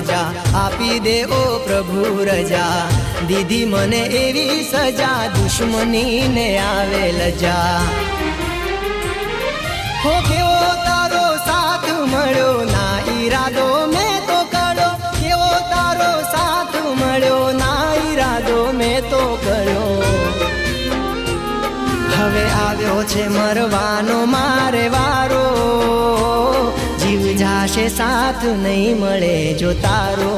મજા આપી દે ઓ પ્રભુ રજા દીધી મને એવી સજા દુશ્મનીને આવે લજા હો કેવો તારો સાથ મળ્યો ના ઈરાદો મેં તો કર્યો કેવો તારો સાથ મળ્યો ના ઈરાદો મેં તો કર્યો હવે આવ્યો છે મરવાનો મારે વારો જીવ જાશે સાથ નહીં મળે જો તારો